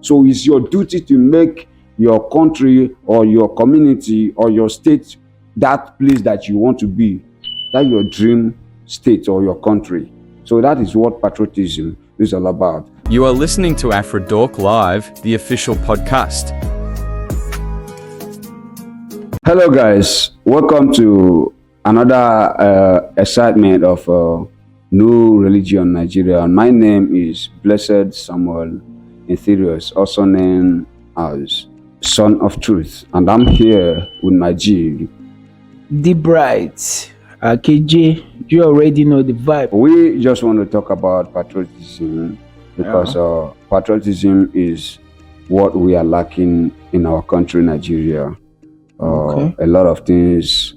So it's your duty to make your country or your community or your state that place that you want to be, that your dream state or your country. So that is what patriotism is all about. You are listening to Afrodorc Live, the official podcast. Hello guys, welcome to another excitement of New Religion Nigeria. My name is Blessed Samuel Tthis, also known as Son of Truth, and I'm here with my G. The Bright, KJ, you already know the vibe. We just want to talk about patriotism because patriotism is what we are lacking in our country, Nigeria. A lot of things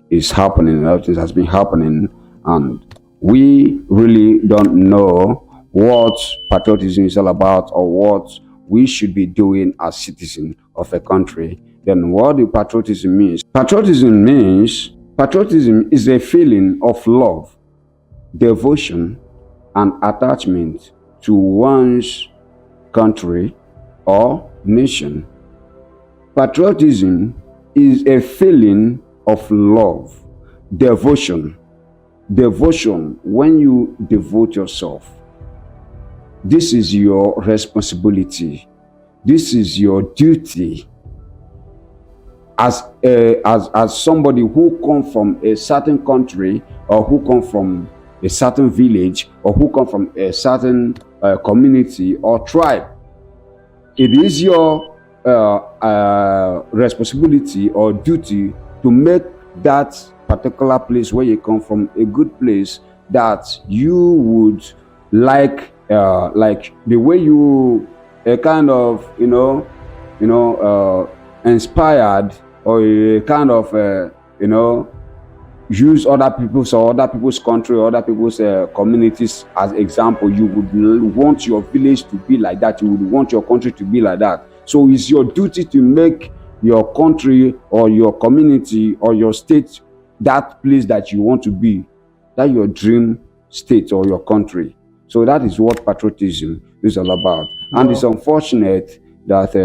is happening, a lot of things has been happening, and we really don't know what patriotism is all about or what we should be doing as citizens of a country. Then what do patriotism means? Patriotism is a feeling of love, devotion, and attachment to one's country or nation. Patriotism is a feeling of love, devotion when you devote yourself. This is your responsibility. This is your duty as somebody who comes from a certain country, or who comes from a certain village, or who comes from a certain community or tribe. It is your responsibility or duty to make that particular place where you come from a good place that you would like the way you kind of inspired, or kind of use other people's country or other people's communities as example. You would want your village to be like that. You would want your country to be like that. So it's your duty to make your country or your community or your state that place that you want to be, that your dream state or your country. So that is what patriotism is all about. And it's unfortunate that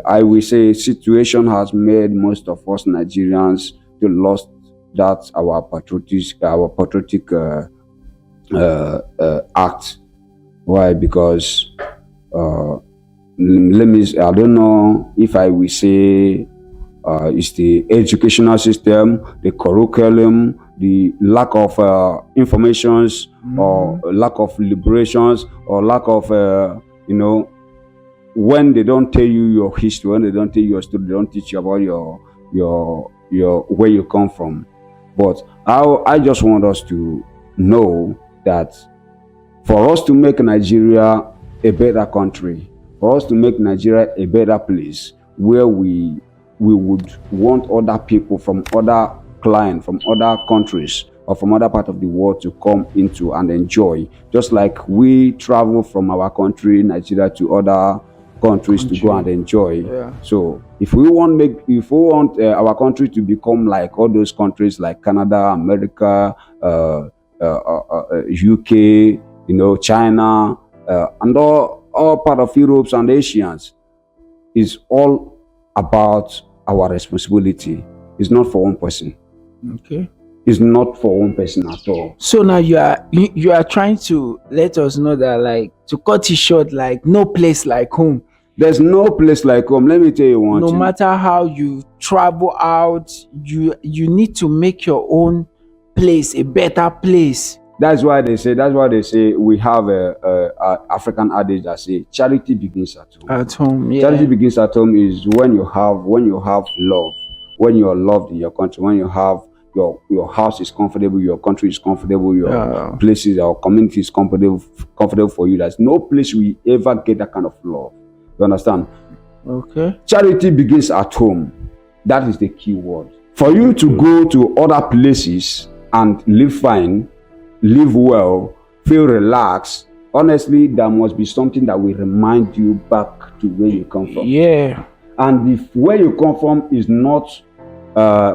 I will say situation has made most of us Nigerians to lost that our patriotic act. Why? Because I don't know if I will say it's the educational system, the curriculum, the lack of informations, or lack of liberations, or lack of when they don't tell you your history, when they don't tell you your story, they don't teach you about your where you come from. But I just want us to know that for us to make Nigeria a better country, for us to make Nigeria a better place where we would want other people from other clients, from other countries, or from other parts of the world to come into and enjoy, just like we travel from our country, Nigeria, to other countries to go and enjoy. So if we want our country to become like all those countries like Canada, America, UK, China, and all part of Europe and Asians, is all about our responsibility. It's not for one person. Okay. It's not for one person at all. So now you are trying to let us know that, like, to cut it short, like, no place like home. There's no place like home. Let me tell you one thing. No matter how you travel out, you need to make your own place a better place. That's why they say we have a African adage that say charity begins at home. At home, yeah. Charity begins at home is when you have love, when you are loved in your country, when you have your house is comfortable, your country is comfortable, your places, our community is comfortable for you. There's no place we ever get that kind of love. You understand? Okay. Charity begins at home. That is the key word. For you to go to other places and live fine, live well, feel relaxed, honestly, there must be something that will remind you back to where you come from. Yeah. And if where you come from is not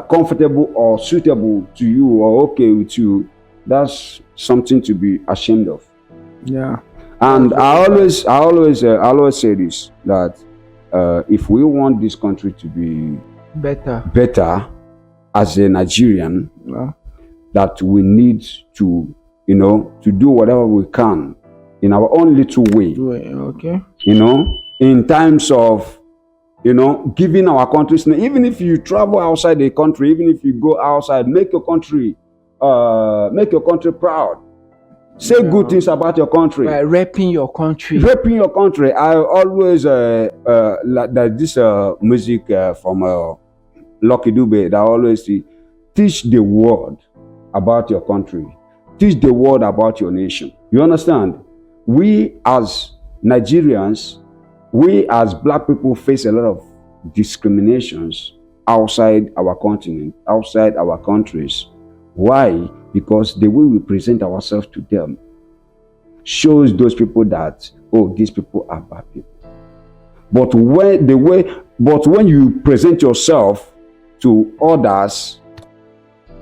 comfortable or suitable to you or okay with you, that's something to be ashamed of. Yeah. And I always say this, that if we want this country to be better as a Nigerian, that we need to, to do whatever we can in our own little way. Okay. In terms of, giving our country's name. Even if you travel outside the country, even if you go outside, make your country proud. Say good things about your country. By repping your country. Repping your country. I always like this music from Lucky Dube that I always see. Teach the world about your country. Teach the world about your nation. You understand? We as Nigerians, we as black people face a lot of discriminations outside our continent, outside our countries. Why? Because the way we present ourselves to them shows those people that, oh, these people are bad people. But when you present yourself to others,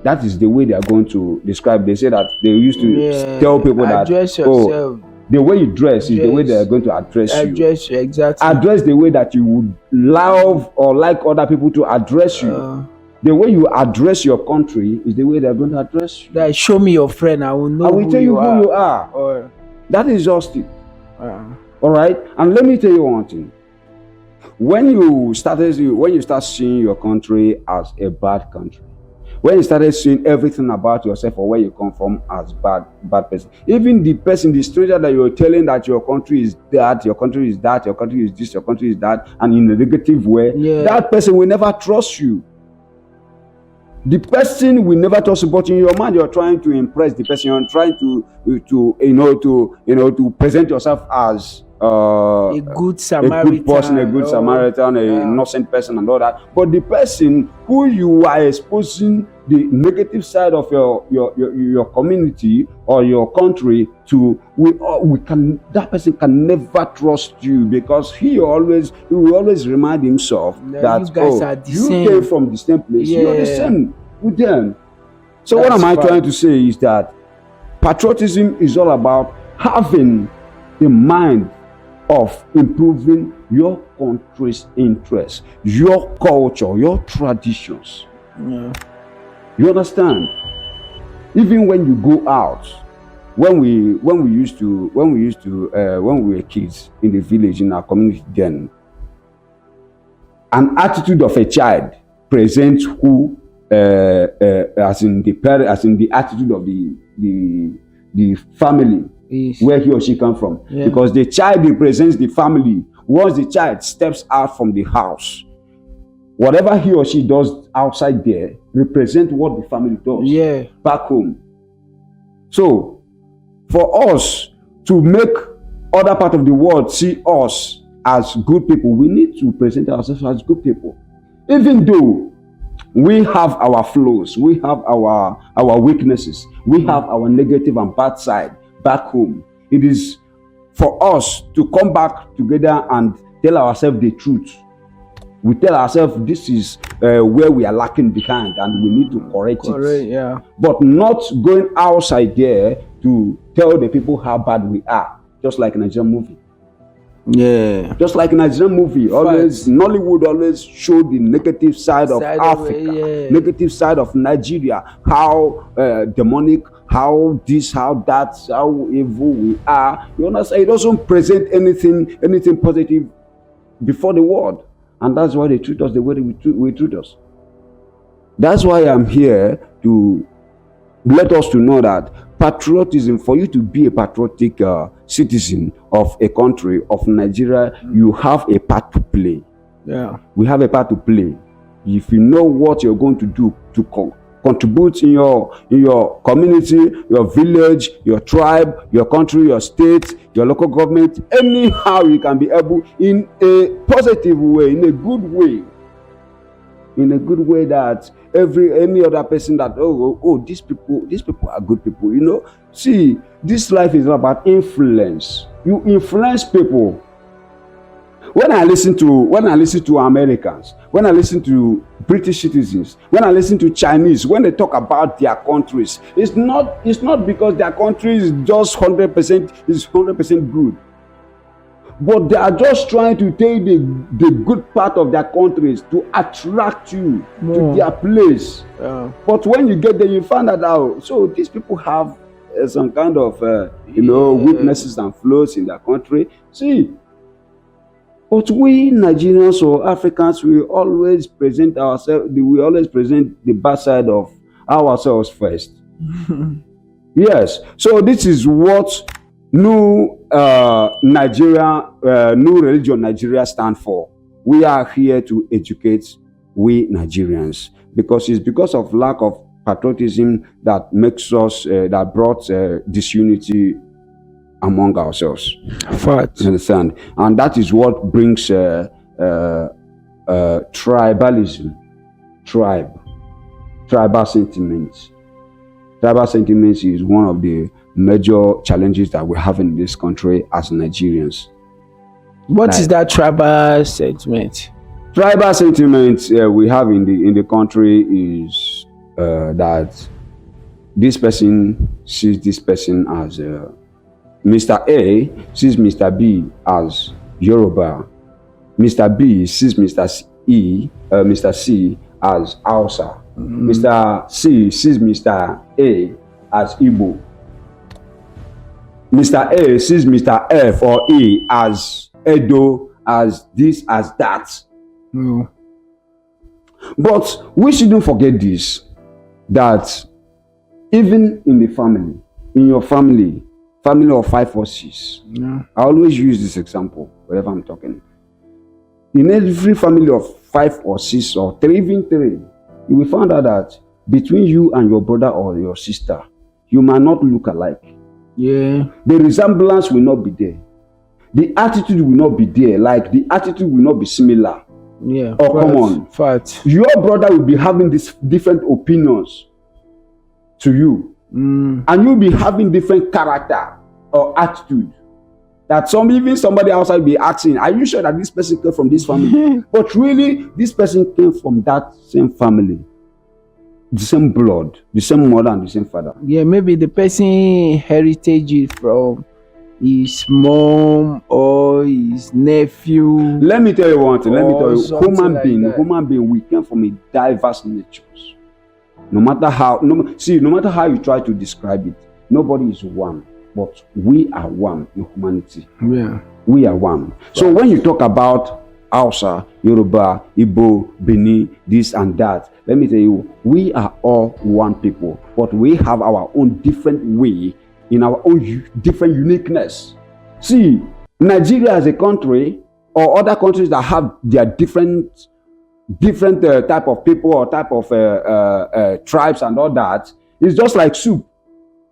that is the way they are going to describe. They say that they used to tell people that, oh, the way you dress is the way they are going to address you. Address you, exactly. Address the way that you would love or like other people to address you. The way you address your country is the way they're going to address you. Like, show me your friend, I will know I will tell you who you are. That is just it. All right? And let me tell you one thing. When you start seeing your country as a bad country, when you started seeing everything about yourself or where you come from as bad person, even the stranger that you're telling that your country is that, your country is that, your country is this, your country is that, and in a negative way, that person will never trust you. The person will never trust you, but in your mind you're trying to impress the person. You're trying to present yourself as a good Samaritan, a good person, a good Samaritan, a innocent person, and all that. But the person who you are exposing the negative side of your community or your country to, that person can never trust you, because he will always remind himself that you guys are the same. Came from the same place. You're the same with them. So what am I trying to say is that patriotism is all about having the mind of improving your country's interests, your culture, your traditions. You understand? Even when you go out, when we were kids in the village, in our community, then an attitude of a child presents who as in the attitude of the family where he or she come from. Because the child represents the family. Once the child steps out from the house, whatever he or she does outside there represent what the family does back home. So for us to make other part of the world see us as good people, we need to present ourselves as good people, even though we have our flaws, we have our weaknesses, we have our negative and bad side back home. It is for us to come back together and tell ourselves the truth. We tell ourselves this is where we are lacking behind and we need to correct it. But not going outside there to tell the people how bad we are, just like a Nigerian movie. Just like a Nigerian movie, always Nollywood always show the negative side of Africa, negative side of Nigeria, how demonic, how this, how that, how evil we are. You understand? It doesn't present anything positive before the world, and that's why they treat us the way we treat us. That's why I'm here to let us to know that patriotism, for you to be a patriotic citizen of a country, of Nigeria, you have a part to play. We have a part to play. If you know what you're going to do to contribute in your community, your village, your tribe, your country, your state, your local government, anyhow you can be able, in a positive way, in a good way, that any other person that these people are good people. You know, see, this life is about influence. You influence people. when I listen to Americans, when I listen to British citizens, when I listen to Chinese, when they talk about their countries, it's not because their country is just 100% good, but they are just trying to take the good part of their countries to attract you to their place. But when you get there, you find out, so these people have some kind of weaknesses and flaws in their country. See, but we Nigerians or Africans, we always present the bad side of ourselves first. Yes. So this is what new religion Nigeria stand for. We are here to educate we Nigerians, because it's because of lack of patriotism that makes us that brought disunity among ourselves. Fact. You understand? And that is what brings tribalism, tribal sentiments. Tribal sentiments is one of the major challenges that we have in this country as Nigerians. What is that tribal sentiment? Tribal sentiments we have in the country is that this person sees this person as Mr. A sees Mr. B as Yoruba. Mr. B sees Mr. C as Hausa. Mr. C sees Mr. A as Igbo. Mr. A sees Mr. F or E as Edo, as this, as that. But we shouldn't forget this, that even in the family, in your family of 5 or 6, I always use this example whenever I'm talking. In every family of 5 or 6 or 3, even 3, you will find out that between you and your brother or your sister, you might not look alike. Yeah. The resemblance will not be there. The attitude will not be there. Like the attitude will not be similar. Yeah. Or common. Fact. Your brother will be having these different opinions to you. And you'll be having different character or attitude. That somebody outside will be asking, are you sure that this person came from this family? But really, this person came from that same family. The same blood, the same mother and the same father. Yeah, maybe the person heritage is from his mom or his nephew. Let me tell you one thing. Human being, we came from a diverse natures. No matter how you try to describe it, nobody is one, but we are one in humanity. Yeah, we are one. So when you talk about Hausa, Yoruba, Igbo, Bini, this and that, let me tell you, we are all one people, but we have our own different way, in our own different uniqueness. See, Nigeria as a country, or other countries that have their different type of people or type of tribes and all that, it's just like soup.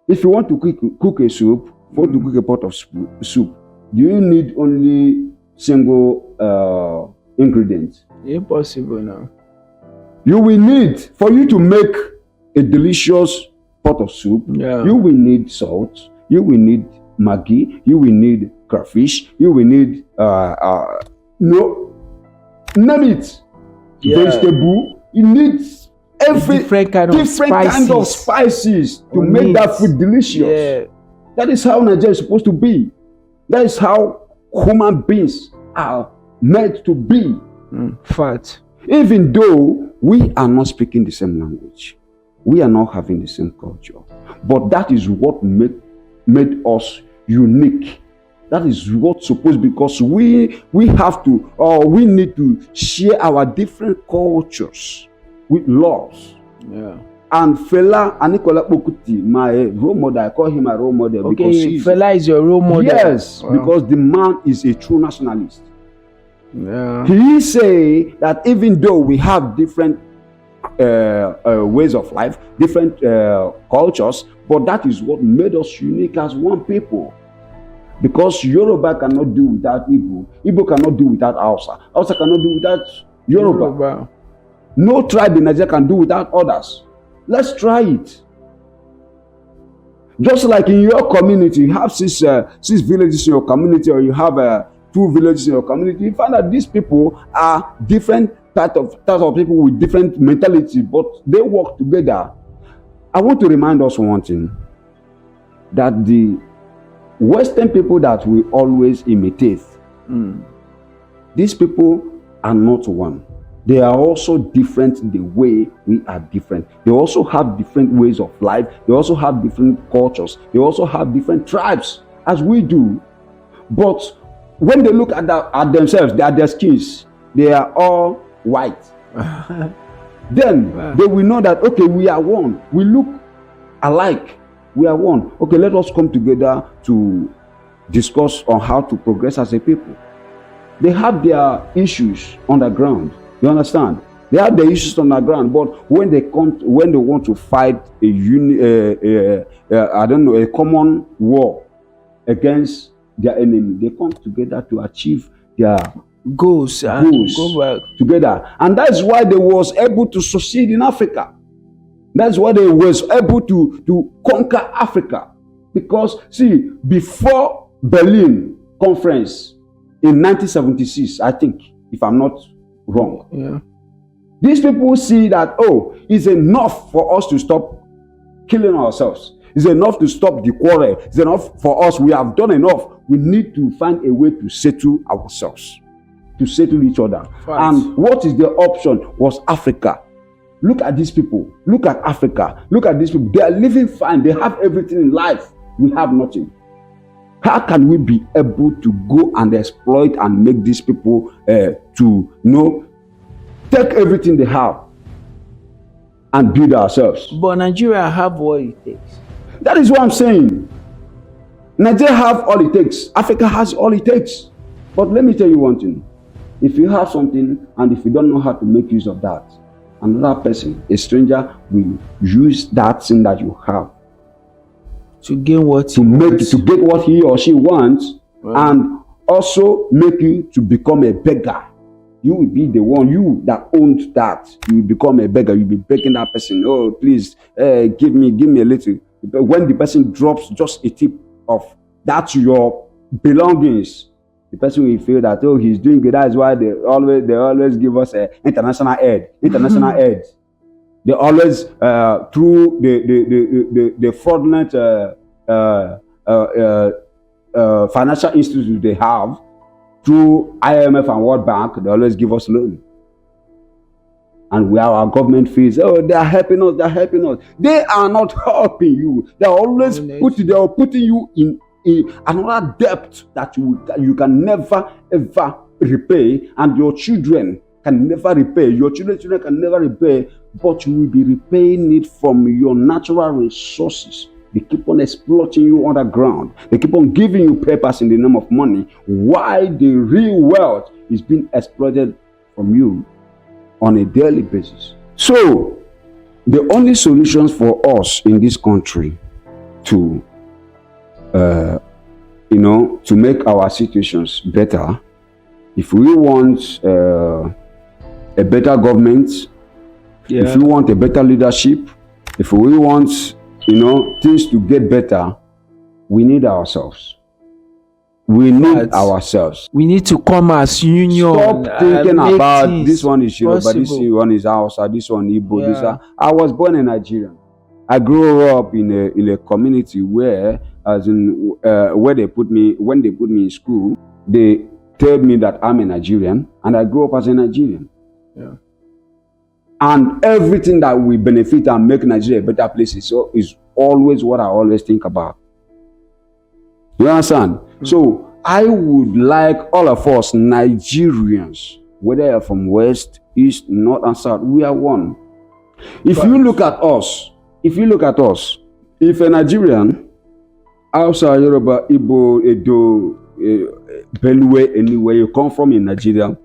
If you want to cook a soup, want to cook a pot of soup, do you need only single ingredients? Impossible now. You will need, for you to make a delicious pot of soup, you will need salt, you will need maggi, you will need crayfish, you will need name it, vegetable. You need every different kind of spices to make that food delicious. Yeah. That is how Nigeria is supposed to be. That is how human beings are meant to be. Fact. Even though we are not speaking the same language, we are not having the same culture, but that is what made us unique. That is what's supposed, because we have to, or we need to share our different cultures with laws. Yeah. And Fela Aníkúọlá Pókútì, my role model, I call him my role model. Okay, Fela is your role model. Yes, because the man is a true nationalist. Yeah. He say that even though we have different ways of life, different cultures, but that is what made us unique as one people. Because Yoruba cannot do without Igbo, Igbo cannot do without Hausa, Hausa cannot do without Yoruba. No tribe in Nigeria can do without others. Let's try it. Just like in your community, you have six villages in your community, or you have two villages in your community, you find that these people are different types of people with different mentality, but they work together. I want to remind us one thing, that the Western people that we always imitate, these people are not one. They are also different the way we are different. They also have different ways of life. They also have different cultures. They also have different tribes as we do. But when they look at themselves, at their skins, they are all white. Then they will know that, okay, we are one. We look alike. We are one. Okay, let us come together to discuss on how to progress as a people. They have their issues on the ground. You understand? They have their issues on the ground, but when they want to fight a common war against their enemy, they come together to achieve their goals together. And that's why they was able to succeed in Africa. That's why they was able to conquer Africa. Because see, before Berlin Conference in 1976, I think, if I'm not wrong, these people see that, oh, it's enough for us to stop killing ourselves. It's enough to stop the quarrel. It's enough for us. We have done enough. We need to find a way to settle ourselves, to settle each other. Right. And what is the option? Was Africa. Look at these people. Look at Africa. Look at these people. They are living fine. They have everything in life. We have nothing. How can we be able to go and exploit and make these people take everything they have and build ourselves? But Nigeria have what it takes. That is what I'm saying. Nigeria have all it takes. Africa has all it takes. But let me tell you one thing. If you have something and if you don't know how to make use of that, another person, a stranger, will use that thing that you have to gain what to get what he or she wants, and also make you to become a beggar. You will be the one, you that owned that. You will become a beggar. You'll be begging that person, oh, please, give me a little. When the person drops just a tip of that your belongings, the person will feel that, oh, he's doing good. That is why they always give us international aid. They always through the fraudulent financial institutes they have, through IMF and World Bank, they always give us loan. And we have our government fees. Oh, they are helping us. They are not helping you. They are always putting you in another debt that you can never ever repay, and your children can never repay. Your children can never repay, but you will be repaying it from your natural resources. They keep on exploiting you underground. They keep on giving you papers in the name of money, while the real wealth is being exploited from you on a daily basis. So, the only solutions for us in this country to make our situations better, if we want a better government, if we want a better leadership, if we want things to get better, we need ourselves. We need ourselves. We need to come as union. Stop thinking about this one is Yoruba, this one is Hausa, this one Igbo. This one. I was born in Nigeria. I grew up in a community where, when they put me in school, they told me that I'm a Nigerian, and I grew up as a Nigerian. Yeah. And everything that will benefit and make Nigeria a better place is always what I always think about. You understand? Mm-hmm. So I would like all of us Nigerians, whether you're from West, East, North, and South, we are one. If you look at us, if a Nigerian, outside Yoruba, Igbo, Edo, Benue, anywhere you come from in Nigeria,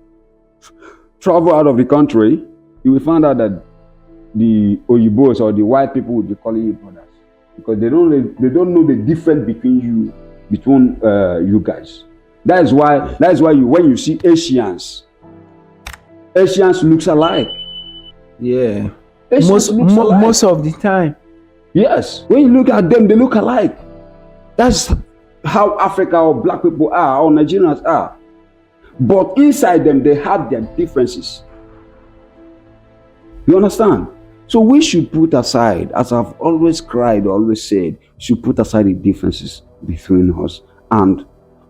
travel out of the country, you will find out that the Oyibos or the white people will be calling you brothers, because they don't know the difference between you guys. That is why when you see Asians looks alike. Yeah. Most of the time. Yes. When you look at them, they look alike. That's how Africa or black people are, or Nigerians are. but inside them they have their differences. You understand? So we should put aside, as I've always cried, always said, should put aside the differences between us and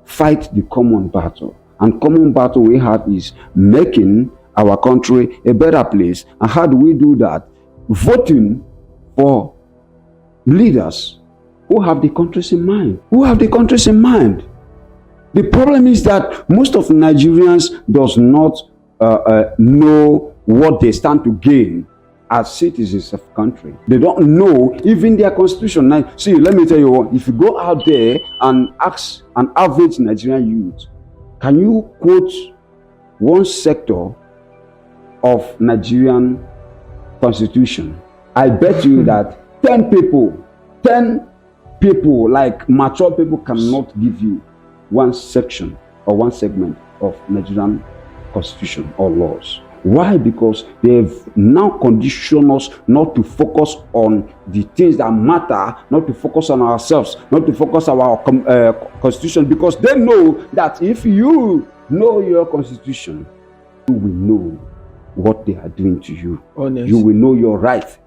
fight the common battle. And common battle we have is making our country a better place. And how do we do that? Voting for leaders who have the countries in mind. Who have the countries in mind. The problem is that most of Nigerians does not know what they stand to gain as citizens of country. They don't know even their constitution. Now, see, let me tell you what, if you go out there and ask an average Nigerian youth, can you quote one sector of Nigerian constitution? I bet you that 10 people, like mature people, cannot give you one section or one segment of Nigerian constitution or laws. Why? Because they've now conditioned us not to focus on the things that matter, not to focus on ourselves, not to focus on our constitution, because they know that if you know your constitution, you will know what they are doing to you. Honest. You will know your right.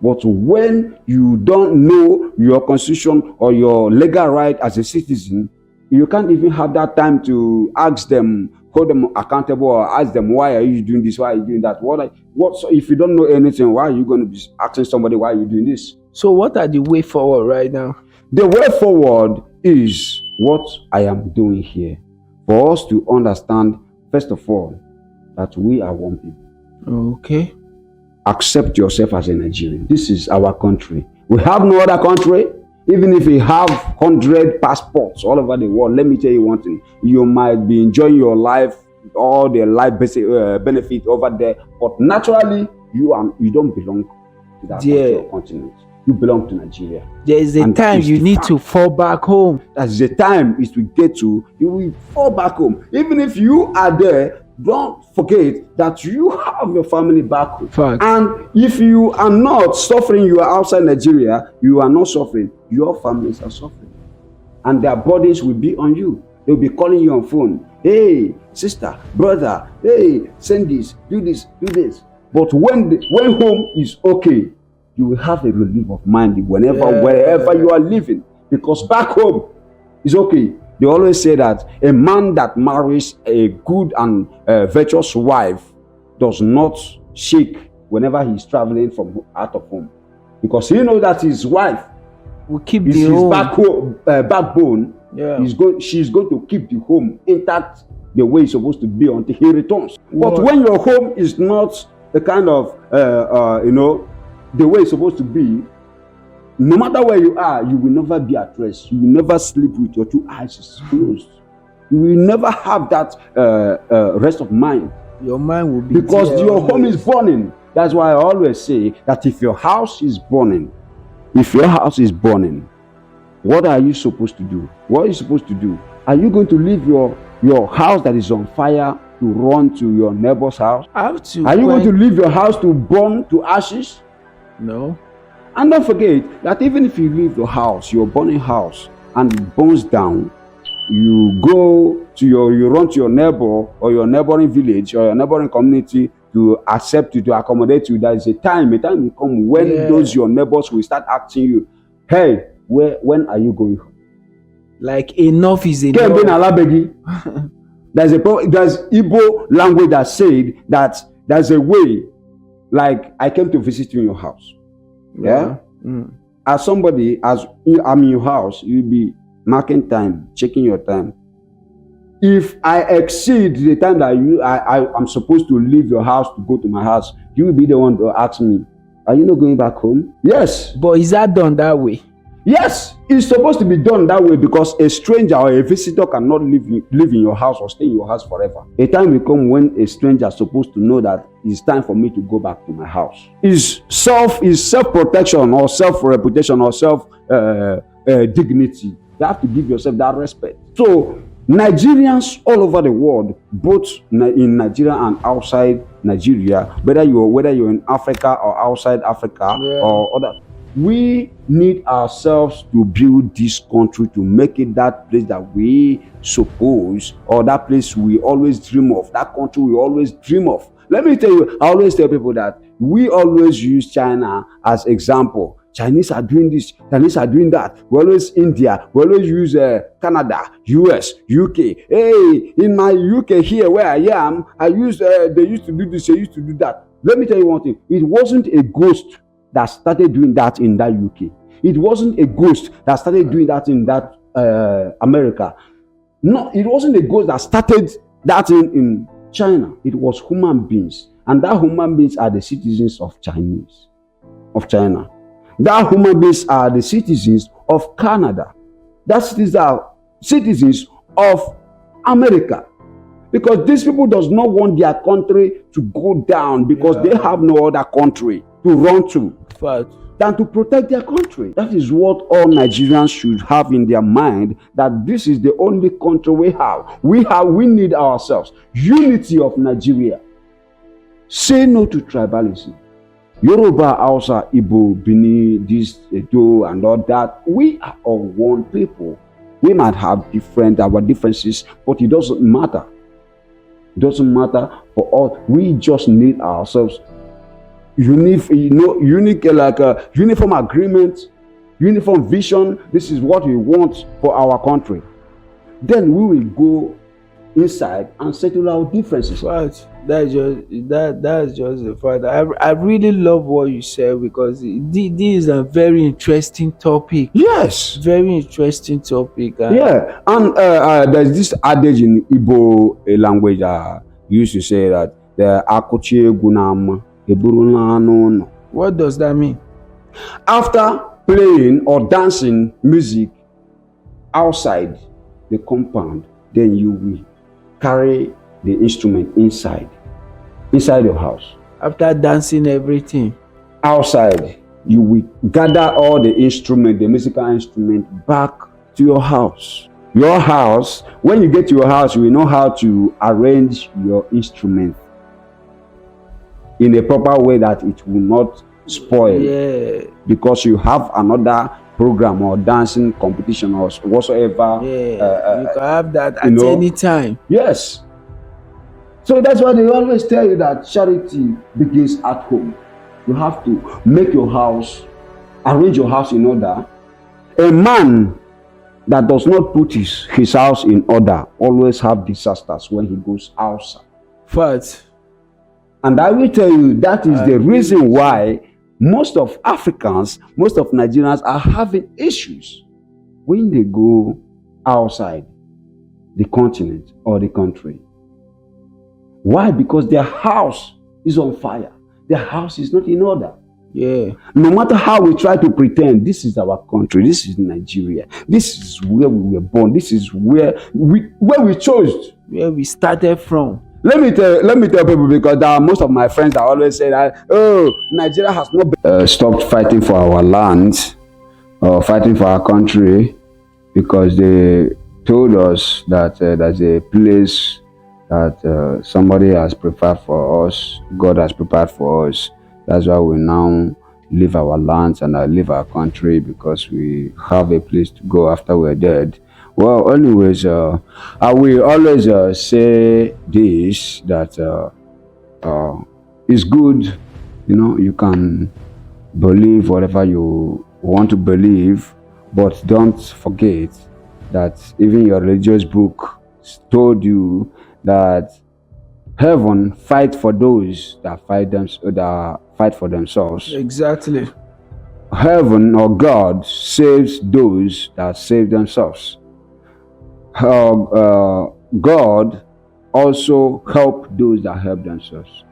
But when you don't know your constitution or your legal right as a citizen, you can't even have that time to ask them, hold them accountable, or ask them, why are you doing this? Why are you doing that? So if you don't know anything, why are you going to be asking somebody, why are you doing this? So what are the way forward right now? The way forward is what I am doing here. For us to understand, first of all, that we are one people. Okay. Accept yourself as a Nigerian. This is our country. We have no other country. Even if you have 100 passports all over the world, let me tell you one thing. You might be enjoying your life, all the life benefit over there, but naturally, you don't belong to that country or continent. You belong to Nigeria. There is a time you need to fall back home. That's the time is to get to, you will fall back home. Even if you are there, don't forget that you have your family back home. Fact. And if you are not suffering, you are outside Nigeria, you are not suffering, your families are suffering. And their burdens will be on you. They'll be calling you on phone. Hey, sister, brother, hey, send this, do this, do this. But when home is okay, you will have a relief of mind wherever you are living. Because back home is okay. They always say that a man that marries a good and virtuous wife does not shake whenever he's traveling from out of home, because he knows that his wife will keep the home. Backbone. Yeah. She's going to keep the home intact the way it's supposed to be until he returns. What? But when your home is not the kind of the way it's supposed to be, no matter where you are, you will never be at rest. You will never sleep with your two eyes closed. You will never have that rest of mind. Your mind will be because your home is burning. That's why I always say that if your house is burning, what are you supposed to do? What are you supposed to do? Are you going to leave your house that is on fire to run to your neighbor's house? Are you going to leave your house to burn to ashes? No. And don't forget that even if you leave your house, your burning house, and it burns down, you run to your neighbor or your neighboring village or your neighboring community to accept you, to accommodate you. There is a time will come when those your neighbors will start asking you, hey, when are you going home? Like enough is enough. There's Igbo language that said that there's a way, like I came to visit you in your house. Yeah. As somebody, as I'm in your house, you'll be marking time, checking your time. If I exceed the time that I'm supposed to leave your house to go to my house, you will be the one to ask me, are you not going back home? Yes. But is that done that way? Yes, it's supposed to be done that way, because a stranger or a visitor cannot live in your house or stay in your house forever. A time will come when a stranger is supposed to know that it's time for me to go back to my house. Is self-protection or self-reputation or self-dignity. You have to give yourself that respect. So Nigerians all over the world, both in Nigeria and outside Nigeria, whether you're in Africa or outside Africa or other, we need ourselves to build this country to make it that place that we suppose, or that place we always dream of, that country we always dream of. Let me tell you, I always tell people that we always use China as example. Chinese are doing this, Chinese are doing that. We always India, we always use Canada, US, UK. Hey, in my UK here where I am, I use they used to do this, they used to do that. Let me tell you one thing. It wasn't a ghost that started doing that in that UK. It wasn't a ghost that started doing that in that America. No, it wasn't a ghost that started that in China. It was human beings, and that human beings are the citizens of China. That human beings are the citizens of Canada. These are citizens of America. Because these people does not want their country to go down, because they have no other country to run to than to protect their country. That is what all Nigerians should have in their mind, that this is the only country we have. We need ourselves. Unity of Nigeria. Say no to tribalism. Yoruba, Hausa, Igbo, Bini, this, Edo, and all that. We are all one people. We might have our differences, but it doesn't matter. It doesn't matter for us. We just need ourselves. Unique, like a uniform agreement, uniform vision. This is what we want for our country. Then we will go inside and settle our differences. Right. That's just the fact. I really love what you said, because this is a very interesting topic. Yes, very interesting topic. Yeah, and there's this adage in Igbo language used to say that the akochie gunam eburulano. What does that mean? After playing or dancing music outside the compound, then you will carry the instrument inside your house. After dancing everything outside, you will gather all the musical instrument back to your house. Your house, when you get to your house, you will know how to arrange your instrument in a proper way that it will not spoil. Yeah. Because you have another program or dancing competition or whatsoever. Yeah. You can have that at any time. Yes. So that's why they always tell you that charity begins at home. You have to make your house, arrange your house in order. A man that does not put his house in order always have disasters when he goes outside. Fact. And I will tell you, that is the reason why most of Africans, most of Nigerians are having issues when they go outside the continent or the country. Why? Because their house is on fire. Their house is not in order. Yeah. No matter how we try to pretend, this is our country, this is Nigeria, this is where we were born, this is where we chose, where we started from. Let me tell people, because most of my friends are always say that, oh, Nigeria has not stopped fighting for our land or fighting for our country, because they told us that there's a place that somebody has prepared for us, God has prepared for us. That's why we now leave our lands and leave our country, because we have a place to go after we're dead. Well, anyways, I will always say this, that it's good, you can believe whatever you want to believe, but don't forget that even your religious book told you that heaven fight for those that fight for themselves. Exactly. Heaven or God saves those that save themselves. God also help those that help themselves.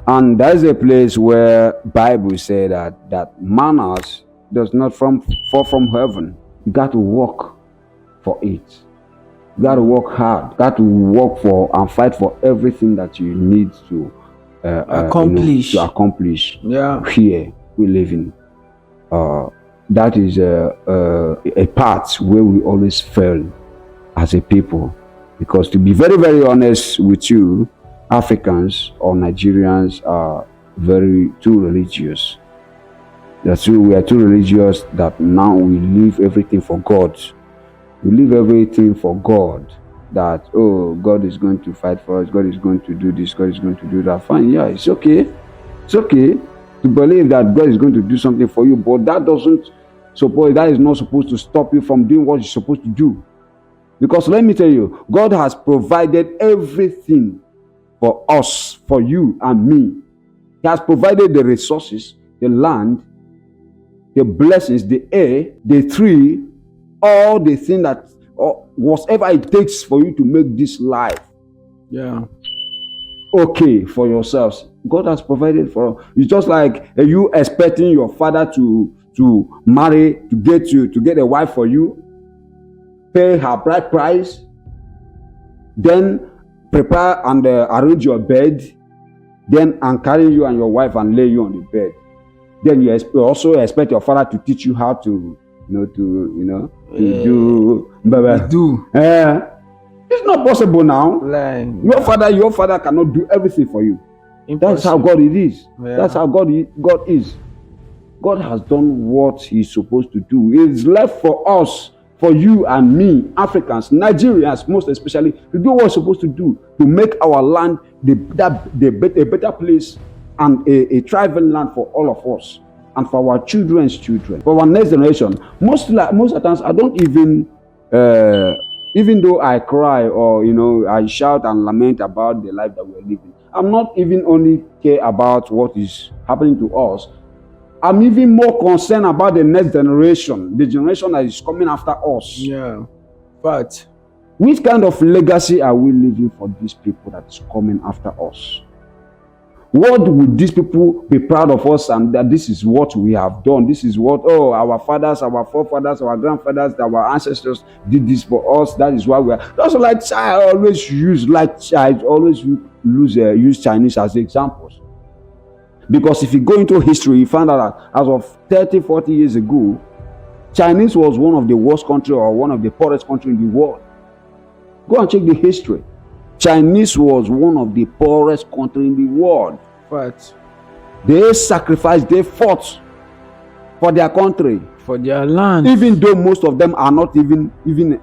And that's a place where Bible say that manners does not fall from heaven. You got to work for it. You got to work hard. You got to work for and fight for everything that you need to accomplish. Yeah. Here we live in. That is a part where we always fail as a people, because to be very, very honest with you, Africans or Nigerians are too religious. We are too religious that now we leave everything for God. We leave everything for God. That, oh, God is going to fight for us. God is going to do this. God is going to do that. Fine, yeah, it's okay. It's okay to believe that God is going to do something for you, but that is not supposed to stop you from doing what you're supposed to do. Because let me tell you, God has provided everything for us, for you and me. He has provided the resources, the land, the blessings, the air, the tree, all the thing that, or whatever it takes for you to make this life okay for yourselves. God has provided for us. It's just like you expecting your father to marry, to get a wife for you, pay her bride price, then prepare and arrange your bed, then and carry you and your wife and lay you on the bed. Then you also expect your father to teach you how to do. It's not possible now. Your father cannot do everything for you. Impossible. That's how God it is. Yeah. That's how God is. God has done what He's supposed to do. It's left for us, for you and me, Africans, Nigerians, most especially, to do what we're supposed to do to make our land a better place and a thriving land for all of us and for our children's children, for our next generation. Most of the times, I don't even though I cry or I shout and lament about the life that we're living, I'm not even only care about what is happening to us. I'm even more concerned about the next generation, the generation that is coming after us. Yeah, but which kind of legacy are we leaving for these people that is coming after us? What would these people be proud of us, and that this is what we have done? This is what our fathers, our forefathers, our grandfathers, our ancestors did this for us. That is why we are. That's like I always use Chinese as examples. Because if you go into history, you find out that as of 30, 40 years ago, Chinese was one of the worst countries or one of the poorest countries in the world. Go and check the history. Chinese was one of the poorest countries in the world. But they sacrificed, they fought for their country, for their land. Even though most of them are not even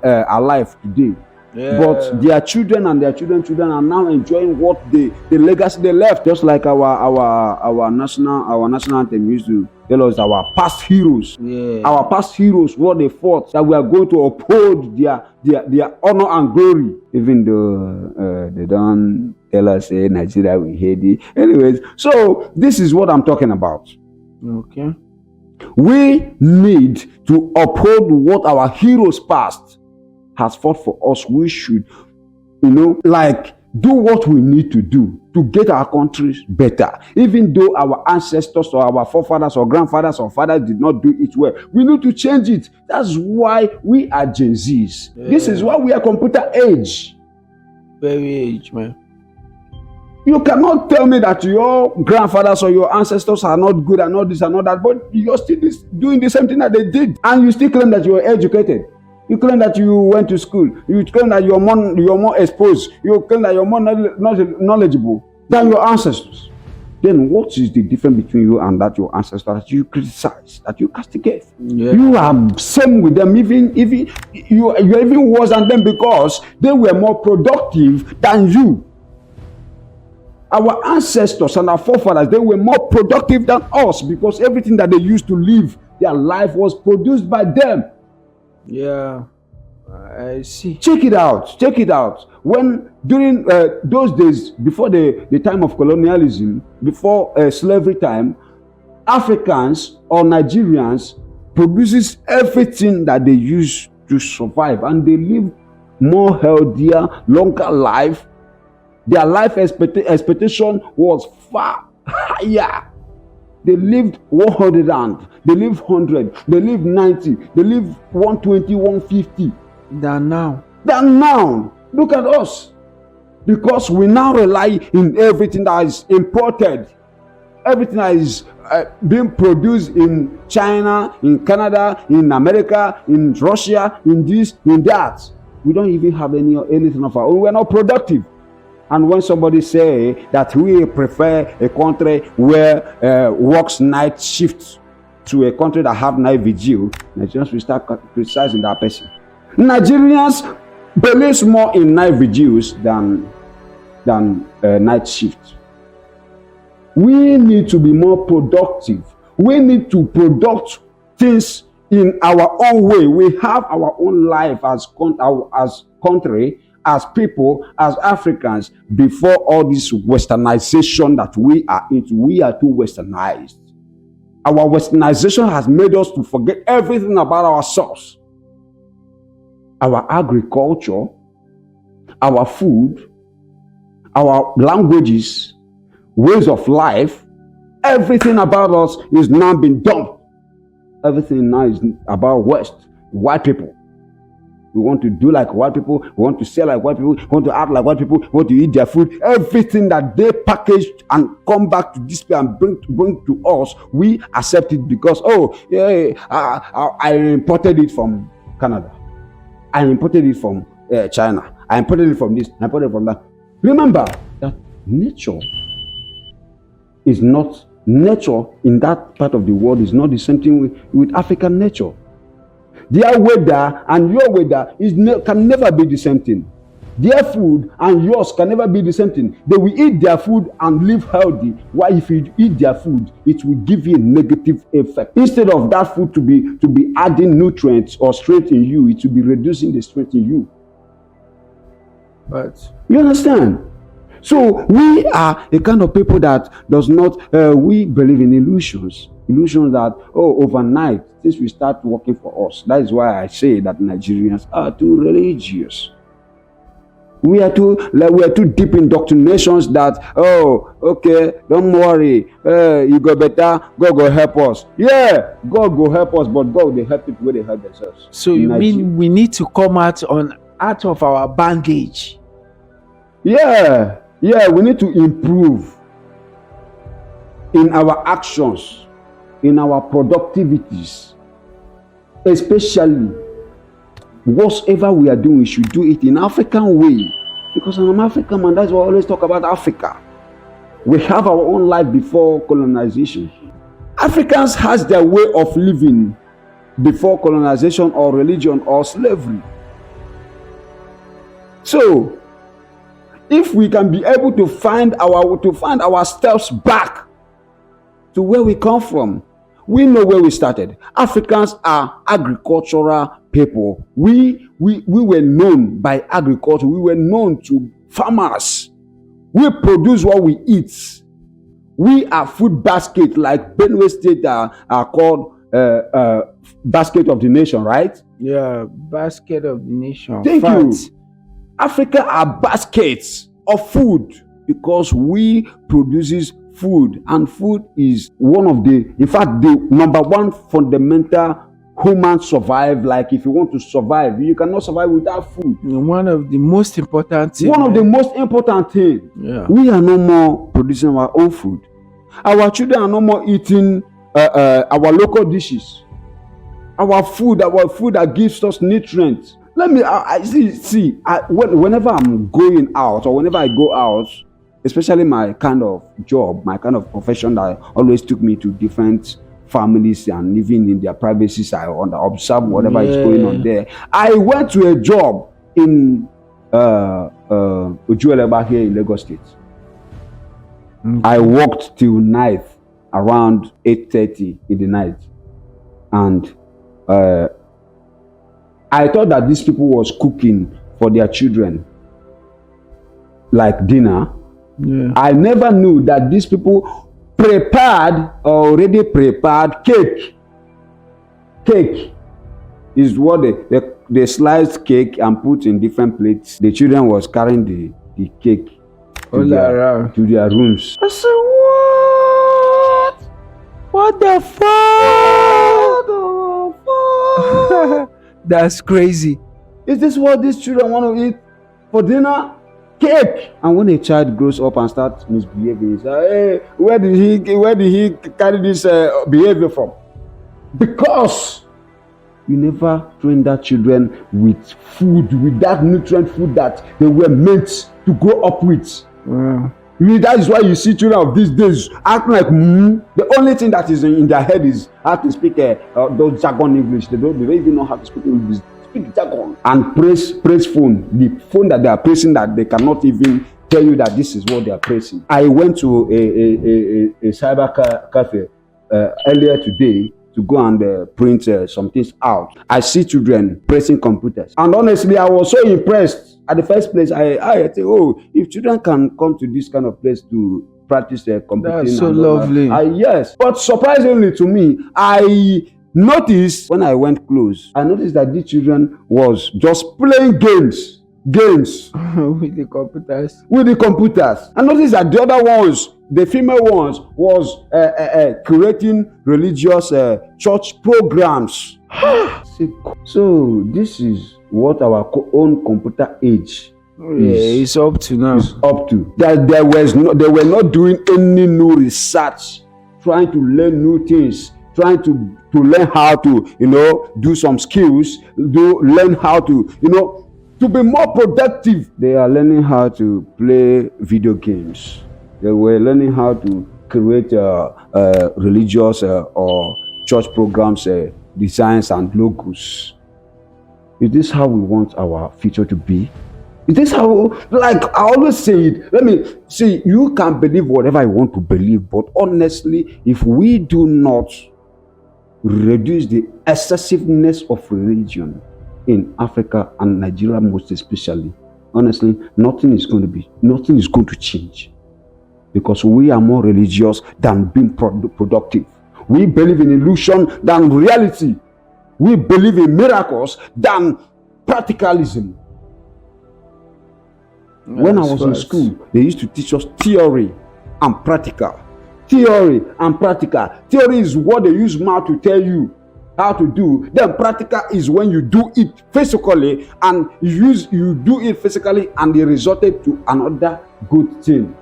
alive today. Yeah. But their children and their children are now enjoying what the legacy they left. Just like our national anthem used to tell us, our past heroes. Yeah. Our past heroes, what they fought, that we are going to uphold their honor and glory. Even though they don't tell us, Nigeria, we hate it. Anyways, so this is what I'm talking about. Okay. We need to uphold what our heroes past has fought for us. We should, do what we need to do to get our countries better. Even though our ancestors or our forefathers or grandfathers or fathers did not do it well, we need to change it. That's why we are Gen Zs. Yeah. This is why we are computer age. Very age, man. You cannot tell me that your grandfathers or your ancestors are not good and all this and all that, but you're still doing the same thing that they did, and you still claim that you are educated. You claim that you went to school. You claim that you're more exposed. You claim that you're more knowledgeable than your ancestors. Then what is the difference between you and your ancestors that you criticize, that you castigate? Yeah. You are same with them. Even you're even worse than them because they were more productive than you. Our ancestors and our forefathers, they were more productive than us because everything that they used to live, their life was produced by them. Yeah, I see. Check it out. When during those days, before the time of colonialism, before slavery time, Africans or Nigerians produces everything that they use to survive, and they live more healthier, longer life. Their life expectation was far higher. They lived 100 and they lived 100, they lived 90, they lived 120, 150. Than now. Look at us. Because we now rely in everything that is imported. Everything that is being produced in China, in Canada, in America, in Russia, in this, in that. We don't even have anything of our own. We're not productive. And when somebody say that we prefer a country where works night shifts to a country that have night vigil, Nigerians will start criticizing that person. Nigerians believe more in night vigils than night shift. We need to be more productive. We need to produce things in our own way. We have our own life as country, as people, as Africans, before all this westernization that we are into. We are too westernized. Our westernization has made us to forget everything about ourselves. Our agriculture, our food, our languages, ways of life, everything about us is now being dumped. Everything now is about West, white people. We want to do like white people. We want to sell like white people. We want to act like white people. We want to eat their food. Everything that they packaged and come back to display and bring to us, we accept it because, I imported it from Canada. I imported it from China. I imported it from this. I imported it from that. Remember that nature in that part of the world is not the same thing with African nature. Their weather and your weather can never be the same thing. Their food and yours can never be the same thing. They will eat their food and live healthy. Why? If you eat their food, it will give you a negative effect. Instead of that food to be adding nutrients or strength in you, it will be reducing the strength in you. But you understand? So we are a kind of people that does not, we believe in illusions that, overnight, this will start working for us. That is why I say that Nigerians are too religious. We are too deep in indoctrinations that, don't worry, you go better, God go help us. Yeah, God go help us, but God will help people where they help themselves. So you mean we need to come out of our baggage? Yeah, we need to improve in our actions, in our productivities, especially whatever we are doing, we should do it in African way. Because I'm an African man, that's why I always talk about Africa. We have our own life before colonization. Africans has their way of living before colonization or religion or slavery. So, if we can be able to find our steps back to where we come from, we know where we started. Africans are agricultural people. We were known by agriculture. We were known to farmers. We produce what we eat. We are food basket, like Benue State are called basket of the nation, right? Yeah, basket of the nation. Thank you. Africa are baskets of food because we produces food, and food is the number one fundamental human survive. Like if you want to survive, you cannot survive without food. One of the most important things. Yeah. We are no more producing our own food. Our children are no more eating our local dishes. Our food that gives us nutrients. Let me whenever I'm going out or whenever I go out, especially my kind of job, my kind of profession that always took me to different families and living in their privacies, I observe whatever is going on there. I went to a job in Ojueleba here in Lagos State. I worked till night, around 8:30 in the night, and I thought that these people was cooking for their children, like dinner. Yeah. I never knew that these people already prepared cake. Cake is what they sliced cake and put in different plates. The children was carrying the cake to their rooms. I said, what the fuck? That's crazy. Is this what these children want to eat for dinner? Cake. And when a child grows up and starts misbehaving, he says, hey, where did he carry this behavior from? Because you never train that children with food, with that nutrient food that they were meant to grow up with. Wow. That is why you see children of these days acting like the only thing that is in their head is how to speak those jargon English. They don't even know how to speak English. Speak jargon and praise phone. The phone that they are praising that they cannot even tell you that this is what they are praising. I went to a cyber cafe earlier today to go and print some things out. I see children pressing computers, and honestly, I was so impressed. At the first place, I think, oh, if children can come to this kind of place to practice their computing, that's so lovely. Yes, but surprisingly to me, I noticed when I went close, I noticed that these children was just playing games with the computers. I noticed that the other ones, the female ones, was creating religious church programs. So this is what our own computer age is up to now. That they were not doing any new research, trying to learn new things, trying to learn how to do some skills, learn how to be more productive. They are learning how to play video games. They were learning how to create religious or church programs, designs and logos. Is this how we want our future to be? Is this how, like I always say it, let me see, you can believe whatever you want to believe, but honestly, if we do not reduce the excessiveness of religion in Africa and Nigeria most especially, honestly, nothing is going to change, because we are more religious than being productive. We believe in illusion than reality. We believe in miracles than practicalism. When I was in school, they used to teach us theory and practical. Theory and practical. Theory is what they use mouth to tell you how to do. Then practical is when you do it physically, and you do it physically and it resulted to another good thing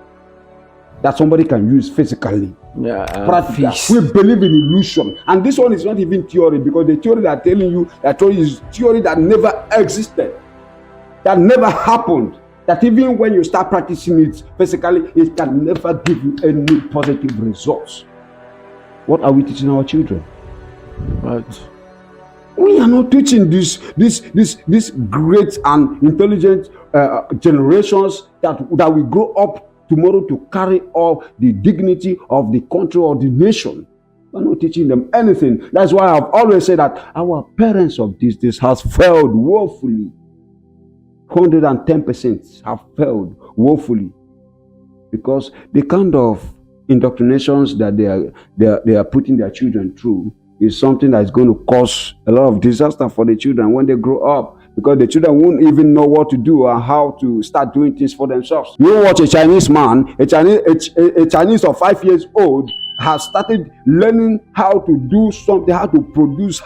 that somebody can use physically. Practical. We believe in illusion, and this one is not even theory, because the theory they are telling you, that is theory that never existed, that never happened, that even when you start practicing it physically, it can never give you any positive results. What are we teaching our children? Right. We are not teaching this great and intelligent generations that will grow up tomorrow to carry all the dignity of the country or the nation. We're not teaching them anything. That's why I've always said that our parents of this has failed woefully. 110% have failed woefully, because the kind of indoctrinations that they are putting their children through is something that is going to cause a lot of disaster for the children when they grow up, because the children won't even know what to do or how to start doing things for themselves. You watch a Chinese man, a Chinese of 5 years old has started learning how to do something, how to produce,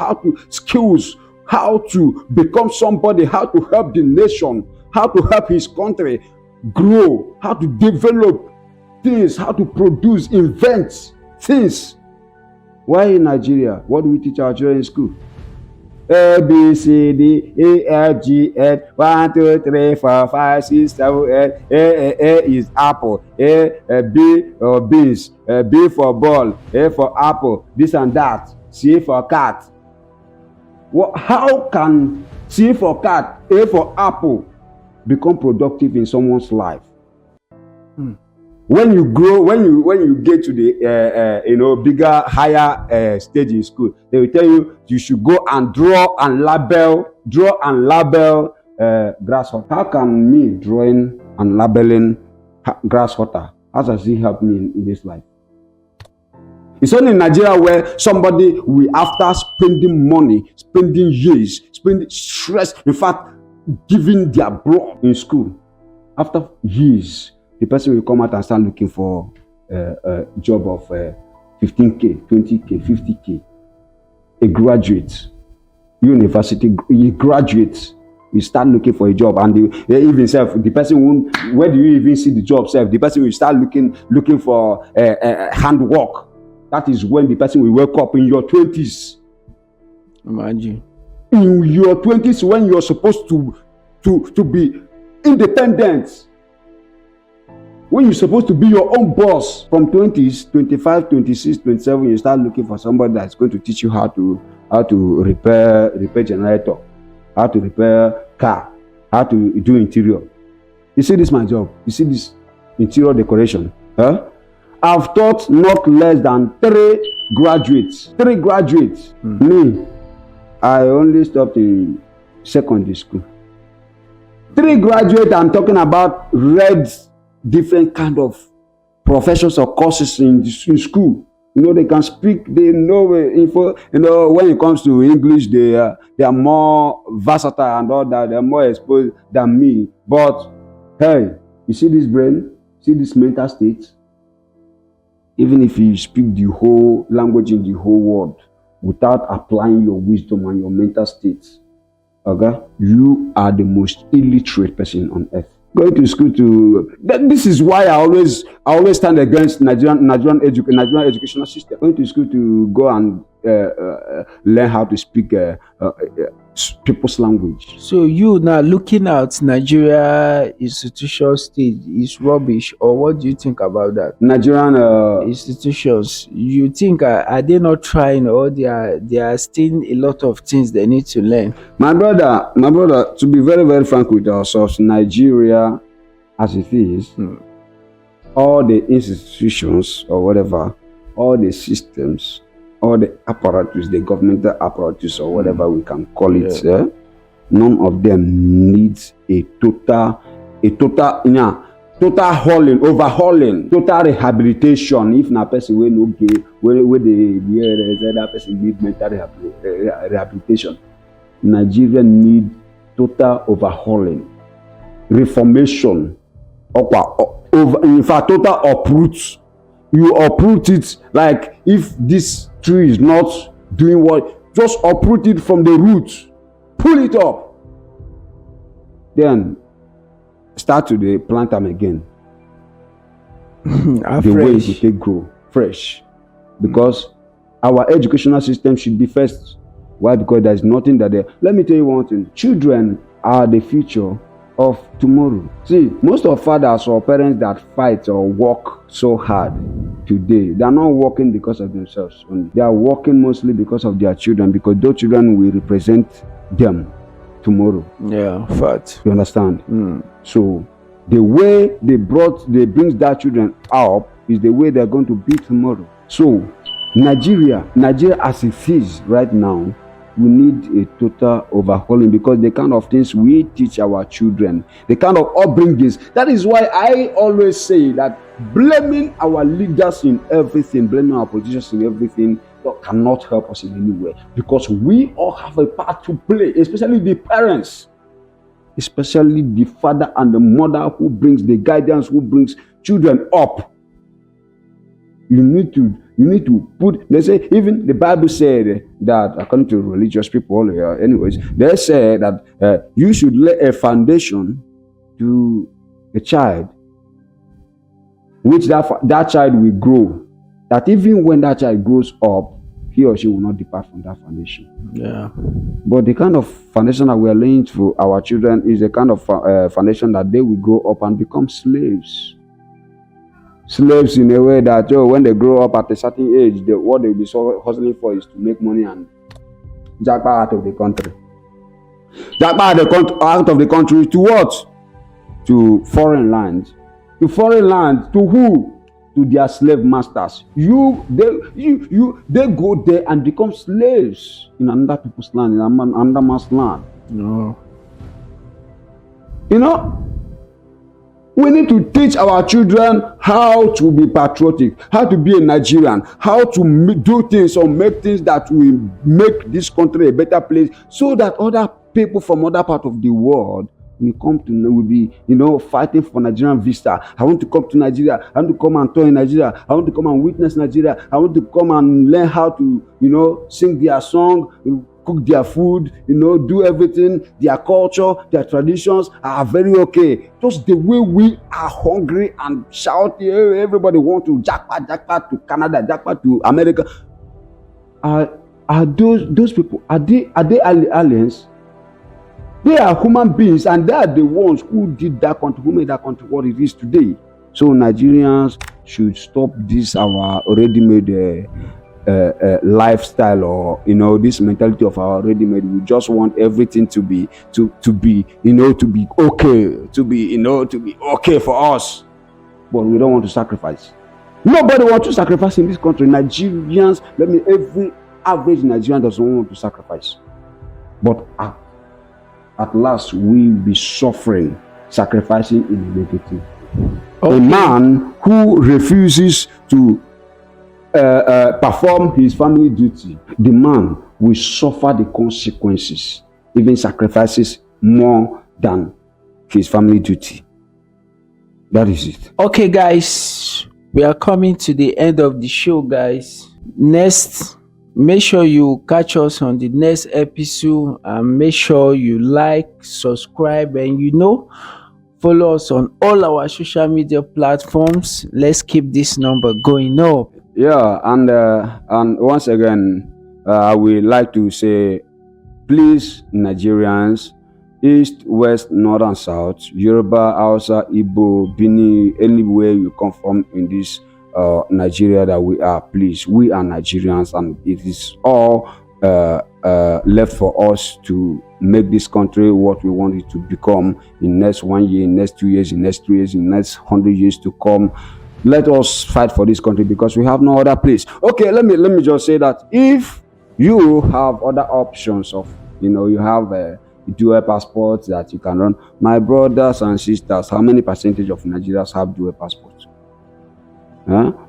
skills, how to become somebody, how to help the nation, how to help his country grow, how to develop things, how to produce, invent things. Why in Nigeria? What do we teach our children in school? A, B, C, D, E, F, G, H, 1, 2, 3, 4, 5, 6, 7, 8. A is apple. B or beans. B for ball. A for apple. This and that. C for cat. How can C for cat, A for apple become productive in someone's life? When you grow, when you get to the bigger, higher stage in school, they will tell you should go and draw and label grasshopper. How can me drawing and labeling grasshopper, how does it help me in this life? It's only in Nigeria where somebody will, after spending money, spending years, spending stress, in fact, giving their blood in school, after years, the person will come out and start looking for a job of 15K, 20K, 50K. A graduate, university graduate, will start looking for a job, and even self, the person won't. Where do you even see the job self? The person will start looking for handwork. That is when the person will wake up in your 20s. Imagine. In your 20s, when you're supposed to be independent. When you're supposed to be your own boss from 20s, 25, 26, 27, you start looking for somebody that's going to teach you how to repair generator, how to repair car, how to do interior. You see, this is my job. You see this interior decoration. Huh? I've taught not less than 3 graduates. 3 graduates. Me, I only stopped in secondary school. 3 graduates, I'm talking about, read different kind of professions or courses in school. You know, they can speak, they know info. You know, when it comes to English, they are more versatile and all that. They're more exposed than me. But hey, you see this brain, see this mental state. Even if you speak the whole language in the whole world without applying your wisdom and your mental state, okay, you are the most illiterate person on earth. Going to school this is why I always stand against Nigerian educational system. Going to school to go and learn how to speak people's language. So you now looking at Nigeria institution stage is rubbish, or what do you think about that? Nigerian institutions, you think are they not trying, or they are still a lot of things they need to learn? My brother, to be very, very frank with ourselves, Nigeria as it is, all the institutions or whatever, all the systems, all the apparatus, the governmental apparatus or whatever we can call it, none of them needs a total overhauling, total rehabilitation. If na person wey no get, where the person need mental rehabilitation. Nigeria need total overhauling, reformation, in fact, total uproot. You uproot it, like if this tree is not doing what, just uproot it from the roots, pull it up, then start to plant them again. The way it take grow fresh, because our educational system should be first. Why? Because there's nothing that they. Let me tell you one thing: children are the future of tomorrow. See, most of fathers or parents that fight or work so hard today, they are not working because of themselves only. They are working mostly because of their children, because those children will represent them tomorrow. Yeah, fact. You understand? So the way they brings that children up is the way they're going to be tomorrow. So Nigeria as it is right now, we need a total overhauling, because the kind of things we teach our children, the kind of upbringings. That is why I always say that blaming our leaders in everything, blaming our politicians in everything, that cannot help us in any way, because we all have a part to play, especially the parents, especially the father and the mother who brings the guidance, who brings children up. You need to put, they say, even the Bible said that, according to religious people, anyways, they say that you should lay a foundation to a child, which that child will grow. That even when that child grows up, he or she will not depart from that foundation. Yeah. But the kind of foundation that we are laying for our children is a kind of foundation that they will grow up and become slaves. Slaves in a way that when they grow up at a certain age, what they'll be hustling for is to make money and jack out of the country. Jack out of the country to what? To foreign lands. To foreign lands. To who? To their slave masters. They go there and become slaves in another people's land, in another man's land. No. You know? We need to teach our children how to be patriotic, how to be a Nigerian, how to do things or make things that will make this country a better place, so that other people from other parts of the world will be fighting for Nigerian visa. I want to come to Nigeria. I want to come and tour in Nigeria. I want to come and witness Nigeria. I want to come and learn how to sing their song, cook their food, do everything. Their culture, their traditions are very okay. Just the way we are hungry and shouting, everybody want to jackpot to Canada, jackpot to America. Are those people? Are they aliens? They are human beings, and they are the ones who did that country, who made that country what it is today. So Nigerians should stop this our ready-made lifestyle, or this mentality of our ready-made. We just want everything to be to be to be okay, to be okay for us, but we don't want to sacrifice. Nobody wants to sacrifice in this country. Nigerians, every average Nigerian doesn't want to sacrifice, but at last we will be suffering, sacrificing in the negative. Okay. A man who refuses to perform his family duty, the man will suffer the consequences, even sacrifices more than his family duty. That is it. Okay, guys, we are coming to the end of the show, guys. Next, make sure you catch us on the next episode, and make sure you like, subscribe, and follow us on all our social media platforms. Let's keep this number going up. Yeah, and once again, I would like to say, please, Nigerians, East, West, North, and South, Yoruba, Hausa, Igbo, Bini, anywhere you come from in this Nigeria that we are, please, we are Nigerians, and it is all left for us to make this country what we want it to become in next 1 year, in next 2 years, in next 3 years, in next 100 years to come. Let us fight for this country, because we have no other place. Okay, let me just say that if you have other options of, you have a dual passport that you can run. My brothers and sisters, how many percentage of Nigerians have dual passports?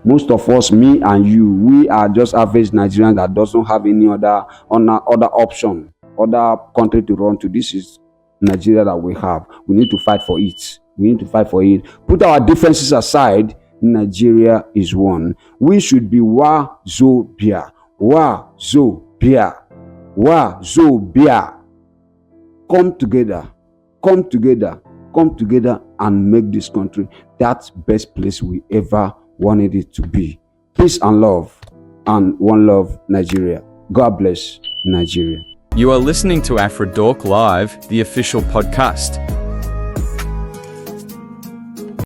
Most of us, me and you, we are just average Nigerians that doesn't have any other option, other country to run to. This is Nigeria that we have. We need to fight for it. Put our differences aside. Nigeria is one. We should be Wazobia. Come together and make this country that best place we ever wanted it to be. Peace and love, and one love, Nigeria. God bless Nigeria. You are listening to Afrodorc Live, the official podcast.